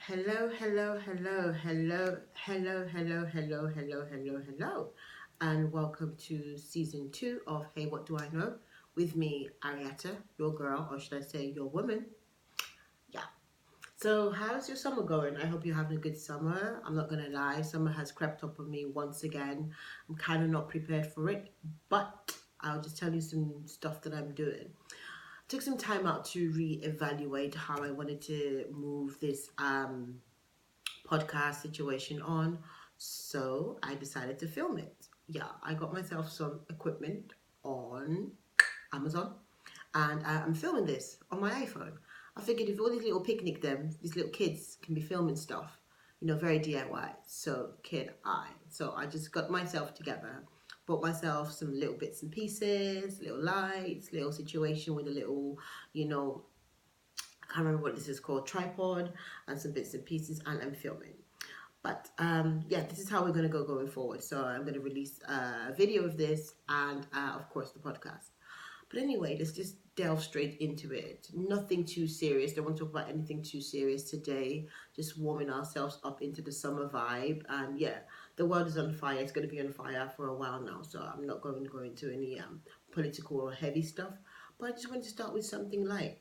Hello, hello, hello, hello, hello, hello, hello, hello, hello, hello, and welcome to season 2 of Hey, What Do I Know? With me, Arietta, your girl, or should I say your woman? Yeah. So, how's your summer going? I hope you're having a good summer. I'm not gonna lie, summer has crept up on me once again. I'm kind of not prepared for it, but I'll just tell you some stuff that I'm doing. Took some time out to re-evaluate how I wanted to move this podcast situation on. So I decided to film it. Yeah, I got myself some equipment on Amazon and I'm filming this on my iPhone. I figured if all these little picnic them, these little kids can be filming stuff, very DIY. So kid I. So I just got myself together, bought myself some little bits and pieces, little lights, little situation with a little, I can't remember what this is called, tripod and some bits and pieces, and I'm filming. But yeah, this is how we're going to go going forward. So I'm going to release a video of this and, of course, the podcast. But anyway, let's just delve straight into it. Nothing too serious. Don't want to talk about anything too serious today. Just warming ourselves up into the summer vibe. And yeah, the world is on fire. It's going to be on fire for a while now. So I'm not going to go into any political or heavy stuff. But I just want to start with something light.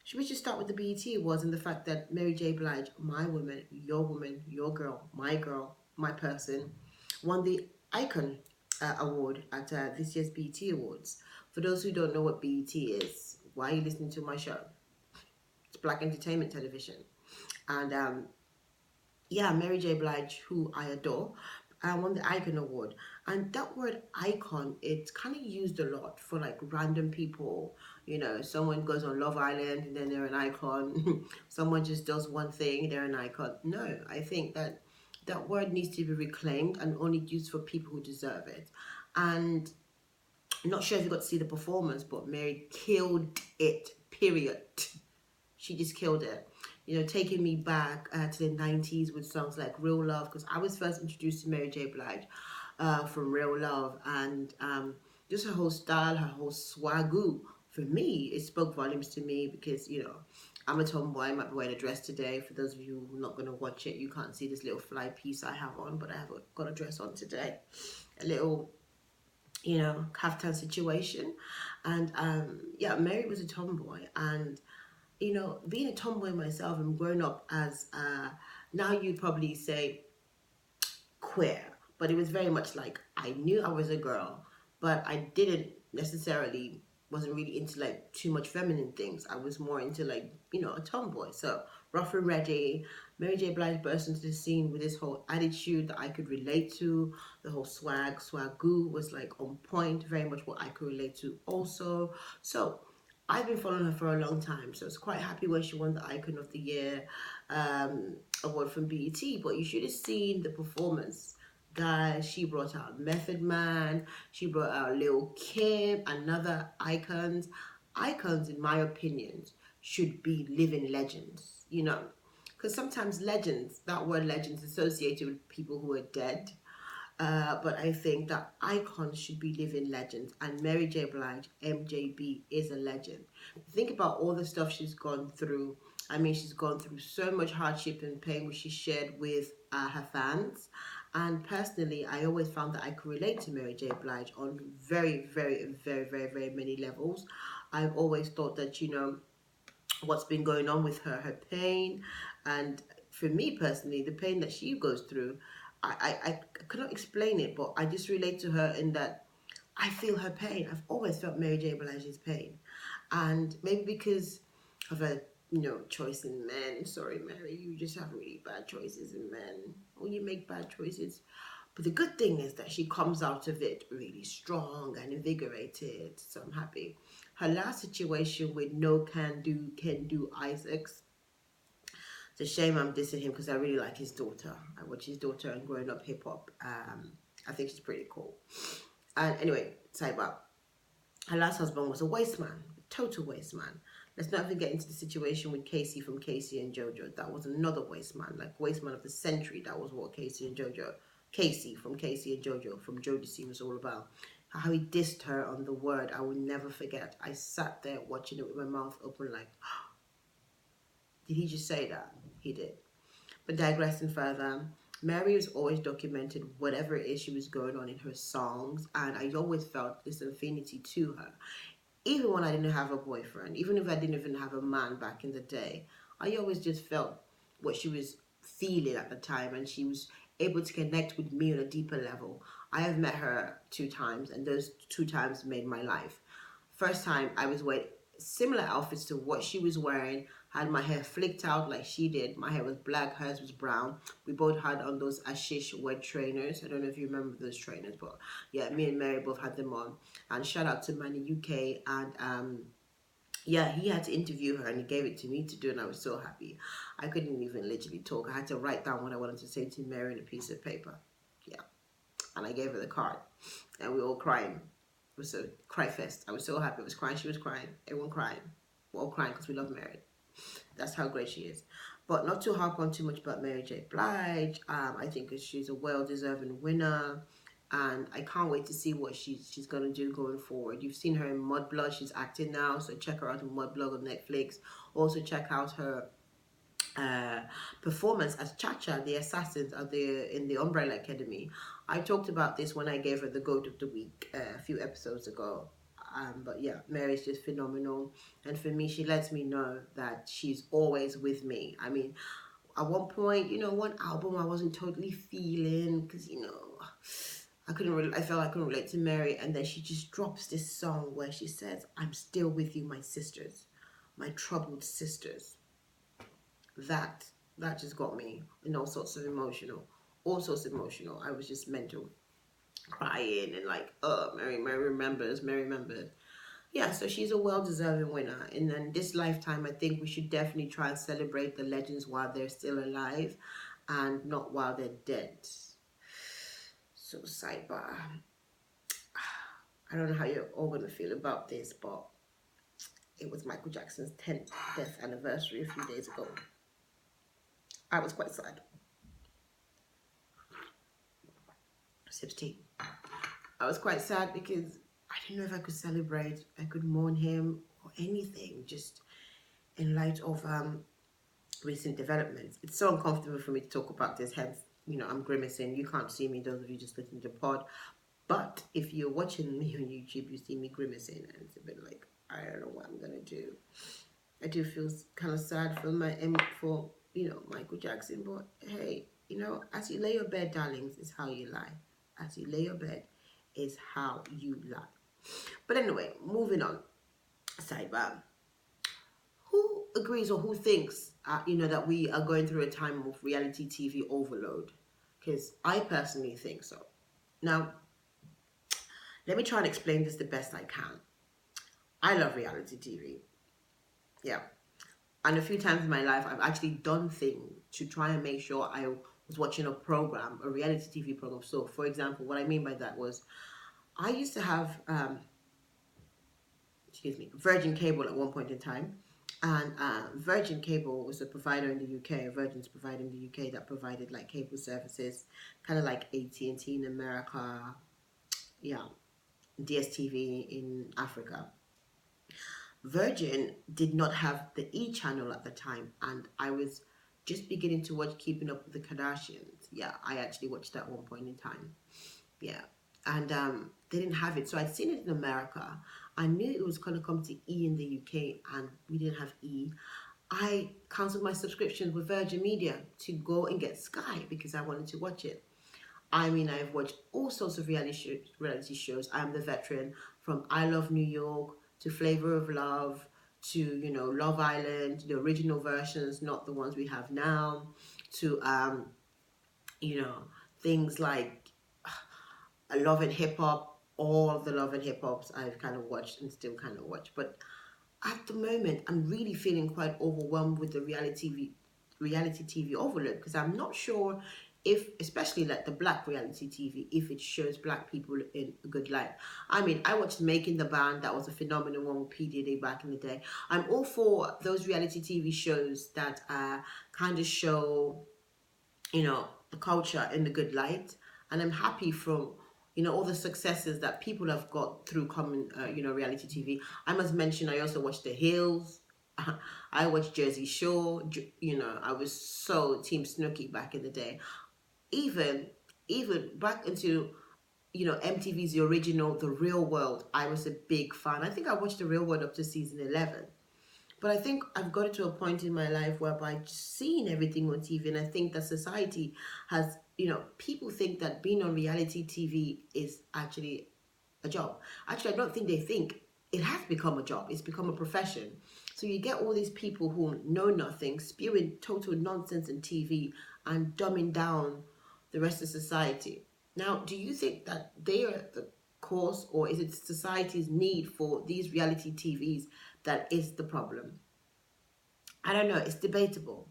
Should we just start with the BET Awards and the fact that Mary J. Blige, my woman, your girl, my person, won the Icon Award at this year's BET Awards. For those who don't know what BET is, why are you listening to my show? It's Black Entertainment Television. And yeah, Mary J. Blige, who I adore, won the Icon Award. And that word icon, it's kind of used a lot for like random people. Someone goes on Love Island and then they're an icon. Someone just does one thing, they're an icon. No, I think that that word needs to be reclaimed and only used for people who deserve it. And I'm not sure if you got to see the performance, but Mary killed it, period. She just killed it. Taking me back to the 90s with songs like Real Love, because I was first introduced to Mary J. Blige from Real Love, and just her whole style, her whole swagoo. For me, it spoke volumes to me because, I'm a tomboy. I might be wearing a dress today. For those of you who are not going to watch it, you can't see this little fly piece I have on, but I have got a dress on today. A little kaftan situation. And yeah, Mary was a tomboy, and being a tomboy myself and growing up as now you'd probably say queer, but it was very much like I knew I was a girl, but I didn't necessarily wasn't really into like too much feminine things. I was more into like a tomboy. So rough and ready. Mary J. Blige burst into the scene with this whole attitude that I could relate to. The whole swagoo was like on point, very much what I could relate to also. So I've been following her for a long time, so I was quite happy when she won the Icon of the Year award from BET. But you should have seen the performance. Guys, she brought out Method Man, she brought out Lil Kim, another icons. Icons, in my opinion, should be living legends, because sometimes legends, that word legends, associated with people who are dead. But I think that icons should be living legends, and Mary J. Blige, MJB, is a legend. Think about all the stuff she's gone through. I mean, she's gone through so much hardship and pain, which she shared with her fans. And personally, I always found that I could relate to Mary J. Blige on very, very, very, very, very many levels. I've always thought that, what's been going on with her, her pain, and for me personally, the pain that she goes through, I cannot explain it, but I just relate to her in that I feel her pain. I've always felt Mary J. Blige's pain. And maybe because of her, choice in men. Sorry, Mary, you just have really bad choices in men. Or you make bad choices. But the good thing is that she comes out of it really strong and invigorated. So I'm happy. Her last situation with No Can Do Isaacs. It's a shame I'm dissing him because I really like his daughter. I watch his daughter and growing up hip hop. I think she's pretty cool. And anyway, sidebar. Her last husband was a waste man, a total waste man. Let's not even get into the situation with Casey from Casey and JoJo. That was another waste man, like waste man of the century. That was what Casey and JoJo, Casey from Casey and JoJo from Jodeci was all about. How he dissed her on the word, I will never forget. I sat there watching it with my mouth open like, did he just say that? he did. But digressing further, Mary was always documented whatever it is she was going on in her songs, and I always felt this affinity to her. Even when I didn't have a boyfriend, even if I didn't even have a man back in the day, I always just felt what she was feeling at the time, and she was able to connect with me on a deeper level. I have met her 2 times, and those 2 times made my life. First time I was wearing similar outfits to what she was wearing, had my hair flicked out like she did. My hair was black, hers was brown. We both had on those Ashish wet trainers. I don't know if you remember those trainers, but yeah, me and Mary both had them on. And shout out to Manny UK, and yeah, he had to interview her and he gave it to me to do, and I was so happy. I couldn't even literally talk. I had to write down what I wanted to say to Mary on a piece of paper. Yeah, and I gave her the card, and we were all crying. It was a cry fest. I was so happy. I was crying. She was crying. Everyone crying. We're all crying because we love Mary. That's how great she is. But not to harp on too much about Mary J. Blige. I think she's a well-deserving winner, and I can't wait to see what she's gonna do going forward. You've seen her in Mudblood. She's acting now, so check her out in Mudblood on Netflix. Also check out her performance as Cha-Cha, the assassins of in the Umbrella Academy. I talked about this when I gave her the Goat of the Week a few episodes ago. But yeah, Mary's just phenomenal. And for me, she lets me know that she's always with me. I mean, at one point, one album I wasn't totally feeling because, I felt I couldn't relate to Mary. And then she just drops this song where she says, "I'm still with you, my sisters, my troubled sisters." That just got me in all sorts of emotional. I was just mental, crying and like, oh, Mary remembers. Yeah, so she's a well-deserving winner. And then this lifetime, I think we should definitely try and celebrate the legends while they're still alive and not while they're dead. So sidebar. I don't know how you're all going to feel about this, but it was Michael Jackson's 10th death anniversary a few days ago. I was quite sad. Sips tea. I was quite sad because I didn't know if I could celebrate, I could mourn him or anything, just in light of recent developments. It's so uncomfortable for me to talk about this, hence, I'm grimacing. You can't see me, those of you just listening to the pod. But if you're watching me on YouTube, you see me grimacing, and it's a bit like, I don't know what I'm going to do. I do feel kind of sad for Michael Jackson, but hey, as you lay your bed, darlings, is how you lie. As you lay your bed is how you lie. But anyway, moving on. Sidebar. Who agrees or who thinks, that we are going through a time of reality TV overload? Because I personally think so. Now, let me try and explain this the best I can. I love reality TV. Yeah. And a few times in my life, I've actually done things to try and make sure I was watching a reality TV program. So, for example, what I mean by that was, I used to have, Virgin Cable at one point in time. And Virgin Cable was a provider in the UK, Virgin's provider in the UK that provided like cable services, kind of like AT&T in America, yeah, DSTV in Africa. Virgin did not have the E channel at the time, and I was just beginning to watch Keeping Up with the Kardashians. Yeah, I actually watched that at one point in time. Yeah, and they didn't have it, so I'd seen it in America. I knew it was going to come to E in the UK, and we didn't have E. I cancelled my subscription with Virgin Media to go and get Sky because I wanted to watch it. I mean, I've watched all sorts of reality shows. I'm the veteran, from I Love New York to Flavor of Love to, Love Island, the original versions, not the ones we have now, to, things like Love and Hip Hop. All of the Love and Hip Hops I've kind of watched and still kind of watch. But at the moment, I'm really feeling quite overwhelmed with the reality TV overload, because I'm not sure if, especially like the black reality TV, if it shows black people in a good light. I mean, I watched Making the Band. That was a phenomenal one with P. Diddy back in the day. I'm all for those reality TV shows that kind of show, the culture in the good light. And I'm happy from, all the successes that people have got through common, reality TV. I must mention, I also watched The Hills. I watched Jersey Shore. You know, I was so Team Snooki back in the day. Even even back into, you know, MTV's the original The Real World. I was a big fan. I think I watched The Real World up to season 11. But I think I've got to a point in my life whereby just seeing everything on TV, and I think that society has, you know, people think that being on reality TV is actually a job. Actually, I don't think they think it has become a job. It's become a profession. So you get all these people who know nothing, spewing total nonsense in TV and dumbing down the rest of society. Now, do you think that they are the cause, or is it society's need for these reality TVs that is the problem? I don't know. It's debatable.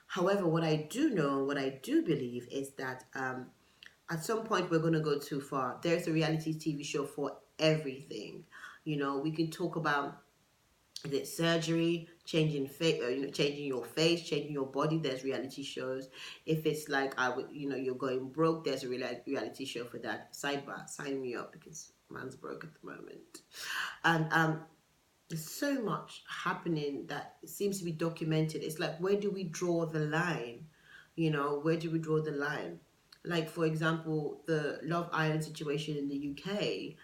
However, what I do know, what I do believe is that at some point we're going to go too far. There's a reality TV show for everything. You know, we can talk about, is it surgery, changing face, you know, changing your face, changing your body. There's reality shows. If it's like you know, you're going broke, there's a reality show for that. Sidebar, sign me up because man's broke at the moment. And there's so much happening that seems to be documented. It's like, where do we draw the line? You know, where do we draw the line? Like, for example, the Love Island situation in the UK.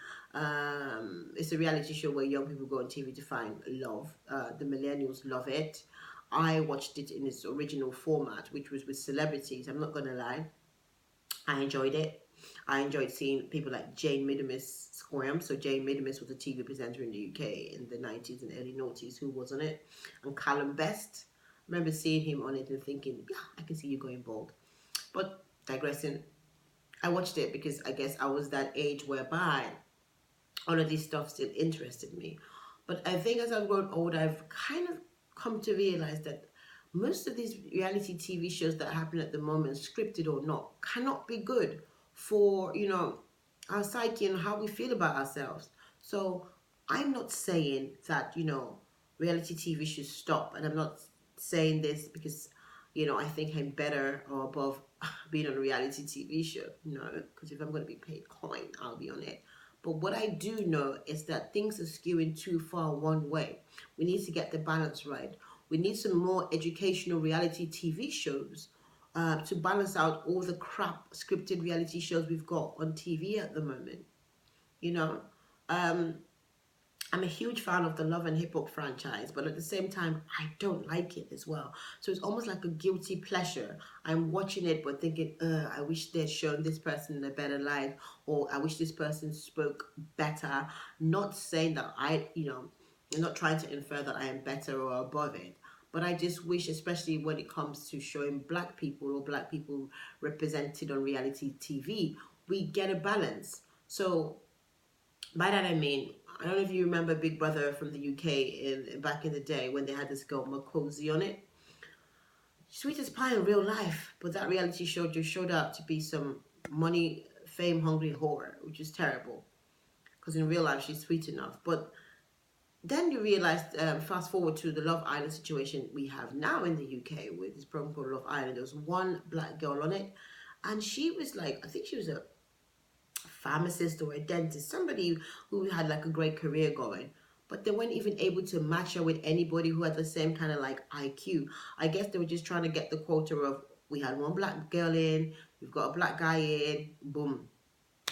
It's a reality show where young people go on TV to find love. The millennials love it. I watched it in its original format, which was with celebrities. I'm not gonna lie, I enjoyed it. I enjoyed seeing people like Jane Minimus squirm. So Jane Minimus was a TV presenter in the UK in the 90s and early noughties who was on it. And Callum Best. I remember seeing him on it and thinking, yeah, I can see you going bald. But digressing, I watched it because I guess I was that age whereby all of this stuff still interested me. But I think as I've grown older, I've kind of come to realize that most of these reality TV shows that happen at the moment, scripted or not, cannot be good for, you know, our psyche and how we feel about ourselves. So I'm not saying that, you know, reality TV should stop. And I'm not saying this because, you know, I think I'm better or above being on a reality TV show. No, because if I'm going to be paid coin, I'll be on it. But what I do know is that things are skewing too far one way. We need to get the balance right. We need some more educational reality TV shows to balance out all the crap scripted reality shows we've got on TV at the moment. You know, um, I'm a huge fan of the Love and Hip Hop franchise, but at the same time, I don't like it as well. So it's almost like a guilty pleasure. I'm watching it, but thinking, I wish they'd shown this person in a better light, or I wish this person spoke better. Not saying that you know, I'm not trying to infer that I am better or above it. But I just wish, especially when it comes to showing black people or black people represented on reality TV, we get a balance. So by that I mean, I don't know if you remember Big Brother from the UK in back in the day when they had this girl Makosi on it. Sweet as pie in real life, but that reality show just showed up to be some money, fame hungry whore, which is terrible. Because in real life she's sweet enough. But then you realize, fast forward to the Love Island situation we have now in the UK with this program called Love Island. There was one black girl on it, and she was like, I think she was a pharmacist or a dentist, somebody who had like a great career going. But they weren't even able to match her with anybody who had the same kind of like IQ. I guess they were just trying to get the quota of, we had one black girl in, we've got a black guy in, boom.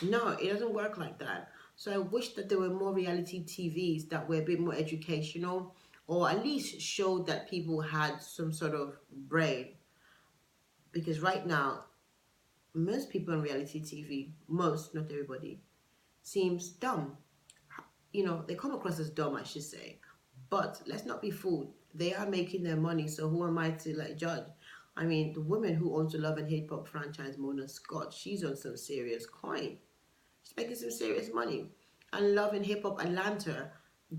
No, it doesn't work like that. So I wish that there were more reality TVs that were a bit more educational, or at least showed that people had some sort of brain. Because right now, most people on reality TV, most, not everybody, seems dumb. You know, they come across as dumb, I should say. But let's not be fooled. They are making their money, so who am I to like judge? I mean, the woman who owns the Love and Hip Hop franchise, Mona Scott, she's on some serious coin. She's making some serious money. And Love and Hip Hop Atlanta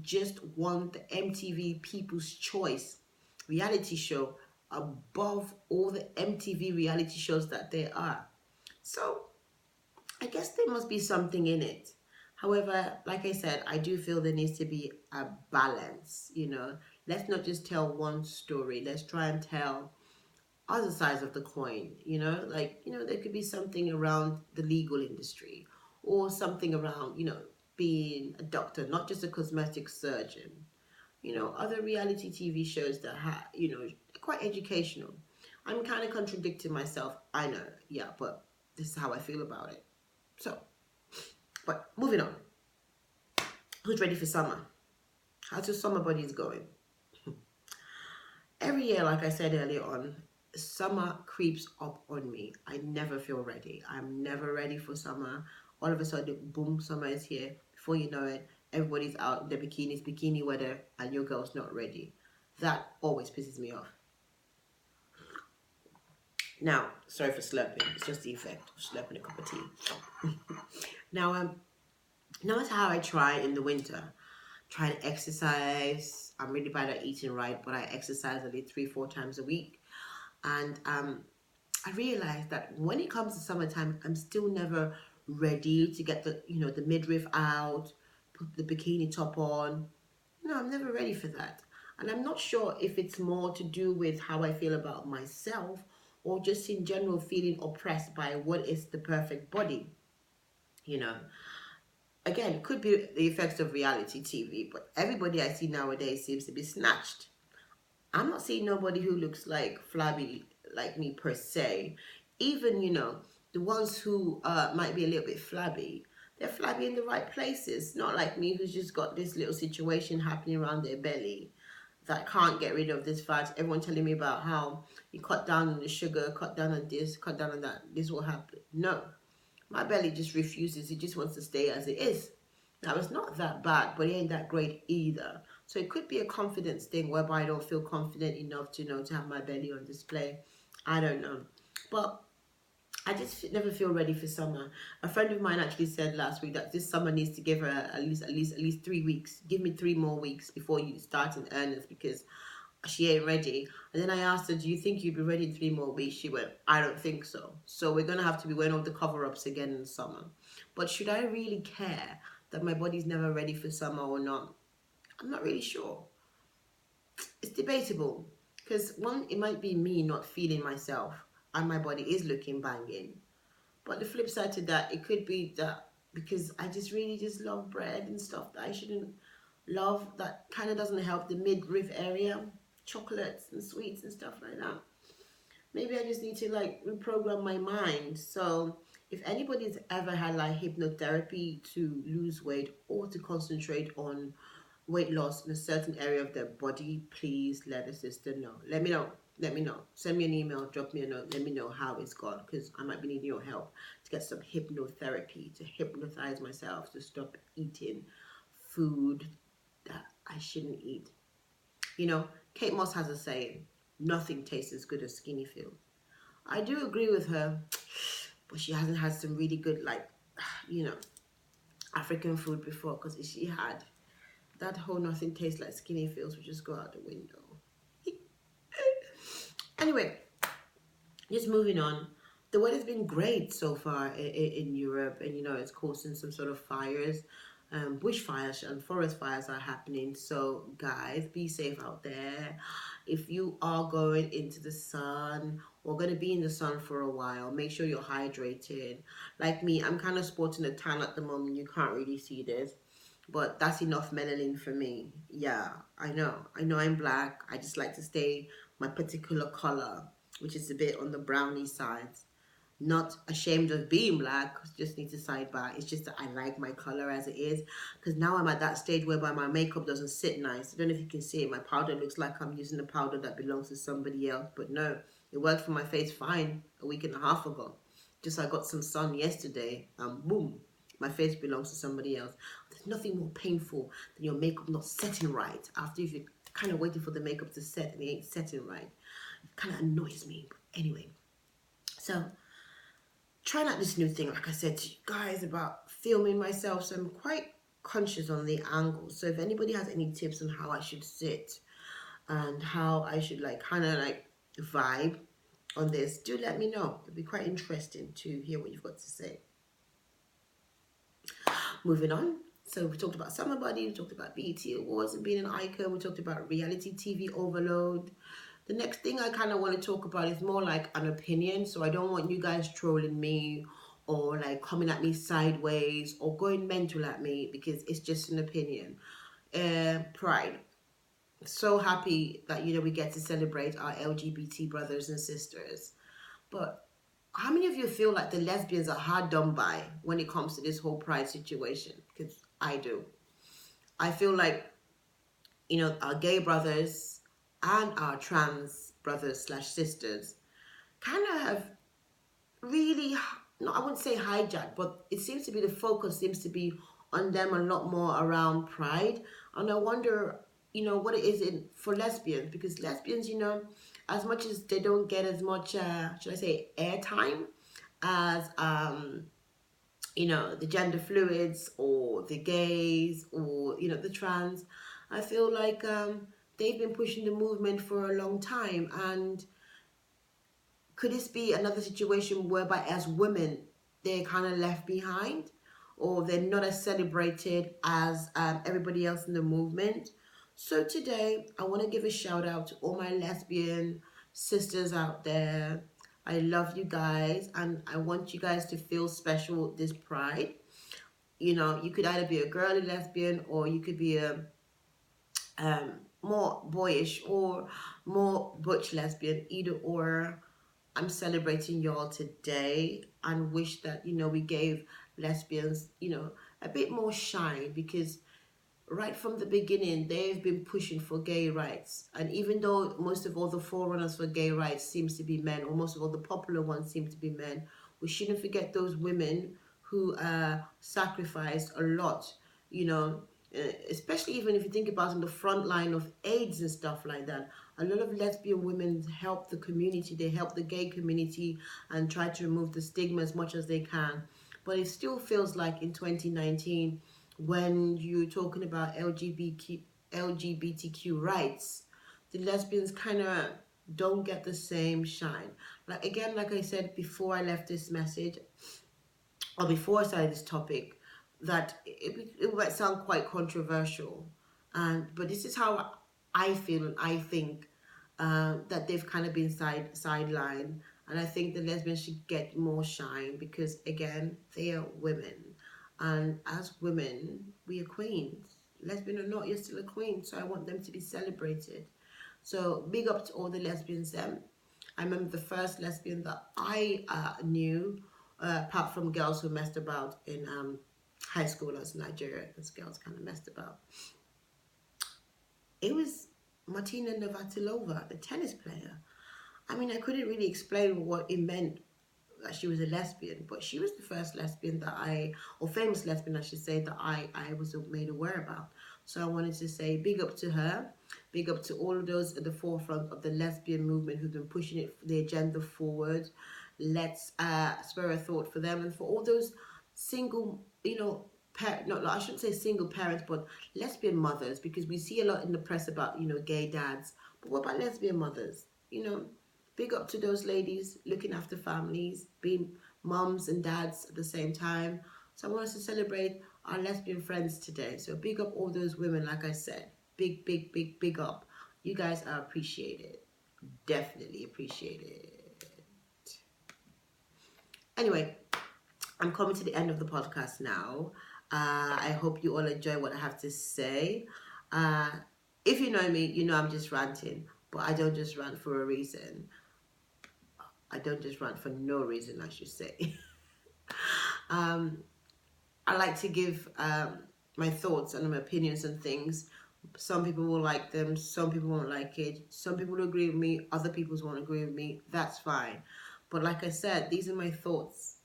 just won the MTV People's Choice reality show above all the MTV reality shows that there are. So I guess there must be something in it. However, like I said, I do feel there needs to be a balance, you know. Let's not just tell one story. Let's try and tell other sides of the coin, you know. Like, you know, there could be something around the legal industry or something around, you know, being a doctor, not just a cosmetic surgeon. other reality TV shows that quite educational. I'm kind of contradicting myself, I know, yeah, but this is how I feel about it. So, but moving on. Who's ready for summer? How's your summer buddies going? Every year, like I said earlier on, summer creeps up on me. I never feel ready. I'm never ready for summer. All of a sudden, boom, summer is here. Before you know it, everybody's out in their bikinis, bikini weather, and your girl's not ready. That always pisses me off. Now, sorry for slurping. It's just the effect of slurping a cup of tea. Now, notice how I try in the winter. Try to exercise. I'm really bad at eating right, but I exercise at least 3-4 times a week. And I realized that when it comes to summertime, I'm still never ready to get the midriff out, put the bikini top on. No, I'm never ready for that. And I'm not sure if it's more to do with how I feel about myself or just in general feeling oppressed by what is the perfect body. You know, again, it could be the effects of reality TV, but everybody I see nowadays seems to be snatched. I'm not seeing nobody who looks like flabby like me per se. Even, the ones who might be a little bit flabby, they're flabby in the right places. Not like me who's just got this little situation happening around their belly that can't get rid of this fat. Everyone telling me about how you cut down on the sugar, cut down on this, cut down on that. This will happen. No, my belly just refuses. It just wants to stay as it is. Now, it's not that bad, but it ain't that great either. So it could be a confidence thing whereby I don't feel confident enough to have my belly on display. I don't know. But I just never feel ready for summer. A friend of mine actually said last week that this summer needs to give her at least 3 weeks. Give me 3 more weeks before you start in earnest because she ain't ready. And then I asked her, do you think you'd be ready in 3 more weeks? She went, I don't think so. So we're going to have to be wearing all the cover-ups again in the summer. But should I really care that my body's never ready for summer or not? I'm not really sure. It's debatable. Because one, it might be me not feeling myself and my body is looking banging. But the flip side to that, it could be that because I just really just love bread and stuff that I shouldn't love, that kind of doesn't help the midriff area, chocolates and sweets and stuff like that. Maybe I just need to reprogram my mind. So if anybody's ever had hypnotherapy to lose weight or to concentrate on weight loss in a certain area of their body, please let a sister know. Let me know. Let me know. Send me an email, drop me a note, let me know how it's gone because I might be needing your help to get some hypnotherapy, to hypnotize myself, to stop eating food that I shouldn't eat. Kate Moss has a saying, nothing tastes as good as skinny feels. I do agree with her, but she hasn't had some really good, African food before because if she had, that whole nothing tastes like skinny feels would just go out the window. Anyway, just moving on. The weather's been great so far in Europe, and it's causing some sort of fires. Bushfires and forest fires are happening. So guys, be safe out there. If you are going into the sun or going to be in the sun for a while, make sure you're hydrated. Like me, I'm kind of sporting a tan at the moment. You can't really see this, but that's enough melanin for me. Yeah, I know I'm black. I just like to stay my particular color, which is a bit on the brownie side. Not ashamed of being black, just need to side by. It's just that I like my color as it is, because now I'm at that stage whereby my makeup doesn't sit nice. I don't know if you can see it. My powder looks like I'm using a powder that belongs to somebody else, but no, it worked for my face fine a week and a half ago. Just I got some sun yesterday and boom, my face belongs to somebody else. There's nothing more painful than your makeup not setting right after you've kind of waiting for the makeup to set and it ain't setting right. It kind of annoys me, but anyway. So trying out this new thing, like I said to you guys, about filming myself. So I'm quite conscious on the angle. So if anybody has any tips on how I should sit and how I should vibe on this, do let me know. It'd be quite interesting to hear what you've got to say. Moving on. So we talked about summer body, we talked about BET Awards and being an icon, we talked about reality TV overload. The next thing I kind of want to talk about is more like an opinion. So I don't want you guys trolling me or coming at me sideways or going mental at me because it's just an opinion. Pride. so happy that, we get to celebrate our LGBT brothers and sisters. But how many of you feel like the lesbians are hard done by when it comes to this whole pride situation? Because I do. I feel like, our gay brothers and our trans brothers slash sisters kind of have really, no, I wouldn't say hijacked, but it seems to be the focus seems to be on them a lot more around pride. And I wonder, what it is for lesbians, because lesbians, as much as they don't get as much, should I say, airtime as, the gender fluids or the gays or, the trans, I feel like they've been pushing the movement for a long time. And could this be another situation whereby as women they're kind of left behind, or they're not as celebrated as everybody else in the movement? So today I want to give a shout out to all my lesbian sisters out there. I love you guys, and I want you guys to feel special this pride. You could either be a girly lesbian, or you could be a more boyish or more butch lesbian, either or. I'm celebrating y'all today and wish that, we gave lesbians, a bit more shine, because right from the beginning, they've been pushing for gay rights. And even though most of all the forerunners for gay rights seems to be men, or most of all the popular ones seem to be men, we shouldn't forget those women who sacrificed a lot, you know, especially even if you think about on the front line of AIDS and stuff like that. A lot of lesbian women help the community, they help the gay community and try to remove the stigma as much as they can. But it still feels like in 2019, when you're talking about LGBTQ rights, the lesbians kind of don't get the same shine. Like again, like I said before I left this message, or before I started this topic, that it might sound quite controversial, but this is how I feel and I think that they've kind of been sidelined, and I think the lesbians should get more shine because again, they are women, and as women, we are queens. Lesbian or not, you're still a queen, so I want them to be celebrated. So big up to all the lesbians. I remember the first lesbian that I knew, apart from girls who messed about in high school as Nigeria, because girls kind of messed about. It was Martina Navratilova, the tennis player. I mean, I couldn't really explain what it meant that she was a lesbian, but she was the first lesbian that or famous lesbian, I should say, that I was made aware about. So I wanted to say big up to her, big up to all of those at the forefront of the lesbian movement who've been pushing the agenda forward. Let's spare a thought for them, and for all those single, I shouldn't say single parents, but lesbian mothers, because we see a lot in the press about, gay dads. But what about lesbian mothers? Big up to those ladies looking after families, being mums and dads at the same time. So I want us to celebrate our lesbian friends today. So big up all those women, like I said. Big, big, big, big up. You guys are appreciated. Definitely appreciated. Anyway, I'm coming to the end of the podcast now. I hope you all enjoy what I have to say. If you know me, you know I'm just ranting, but I don't just rant for a reason. I don't just rant for no reason, I should say. I like to give my thoughts and my opinions on things. Some people will like them, some people won't like it. Some people will agree with me, other people won't agree with me. That's fine. But like I said, these are my thoughts.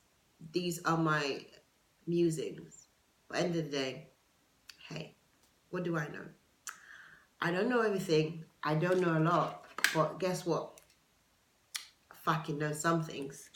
These are my musings. But at the end of the day, hey, what do I know? I don't know everything. I don't know a lot. But guess what? I fucking know some things.